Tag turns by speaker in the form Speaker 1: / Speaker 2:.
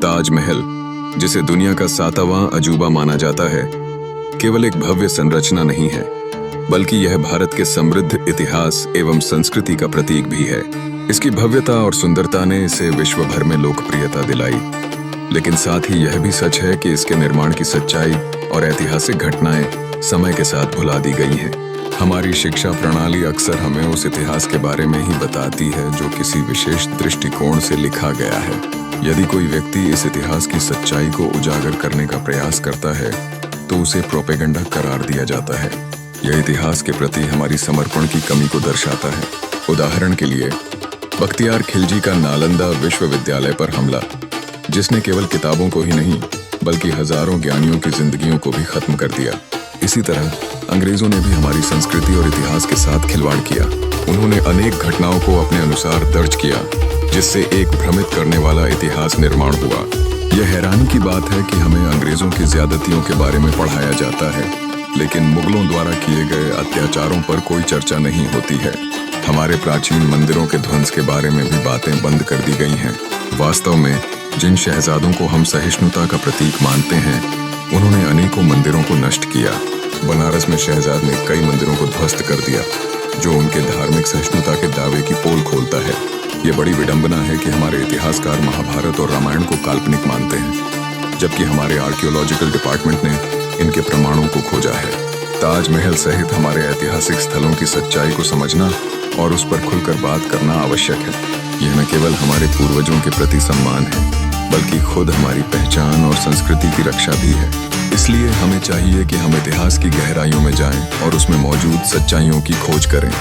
Speaker 1: ताजमहल, जिसे दुनिया का 7वां अजूबा माना जाता है, केवल एक भव्य संरचना नहीं है, बल्कि यह भारत के समृद्ध इतिहास एवं संस्कृति का प्रतीक भी है। इसकी भव्यता और सुंदरता ने इसे विश्व भर में लोकप्रियता दिलाई, लेकिन साथ ही यह भी सच है कि इसके निर्माण की सच्चाई और ऐतिहासिक घटनाएं समय के साथ भुला दी गई हैं। हमारी शिक्षा प्रणाली अक्सर हमें उस इतिहास के बारे में ही बताती है जो किसी विशेष दृष्टिकोण से लिखा गया है। यदि कोई व्यक्ति इस इतिहास की सच्चाई को उजागर करने का प्रयास करता है तो उसे प्रोपेगेंडा करार दिया जाता है। यह इतिहास के प्रति हमारी समर्पण की कमी को दर्शाता है। उदाहरण के लिए बख्तियार खिलजी का नालंदा विश्वविद्यालय पर हमला, जिसने केवल किताबों को ही नहीं बल्कि हजारों ज्ञानियों की जिंदगियों को भी खत्म कर दिया। इसी तरह अंग्रेजों ने भी हमारी संस्कृति और इतिहास के साथ खिलवाड़ किया। उन्होंने अनेक घटनाओं को अपने अनुसार दर्ज किया, जिससे एक भ्रमित करने वाला इतिहास निर्माण हुआ। यह हैरानी की बात है कि हमें अंग्रेजों की ज्यादतियों के बारे में पढ़ाया जाता है, लेकिन मुगलों द्वारा किए गए अत्याचारों पर कोई चर्चा नहीं होती है। हमारे प्राचीन मंदिरों के ध्वंस के बारे में भी बातें बंद कर दी गई हैं। वास्तव में जिन शहजादों को हम सहिष्णुता का प्रतीक मानते हैं, उन्होंने अनेकों मंदिरों को नष्ट किया। बनारस में शहजाद ने कई मंदिरों को ध्वस्त कर दिया, जो उनके धार्मिक सहिष्णुता के दावे की पोल खोलता है। ये बड़ी विडंबना है कि हमारे इतिहासकार महाभारत और रामायण को काल्पनिक मानते हैं, जबकि हमारे आर्कियोलॉजिकल डिपार्टमेंट ने इनके प्रमाणों को खोजा है। ताजमहल सहित हमारे ऐतिहासिक स्थलों की सच्चाई को समझना और उस पर खुलकर बात करना आवश्यक है। यह न केवल हमारे पूर्वजों के प्रति सम्मान है, बल्कि खुद हमारी पहचान और संस्कृति की रक्षा भी है। इसलिए हमें चाहिए कि हम इतिहास की गहराइयों में जाएं और उसमें मौजूद सच्चाइयों की खोज करें।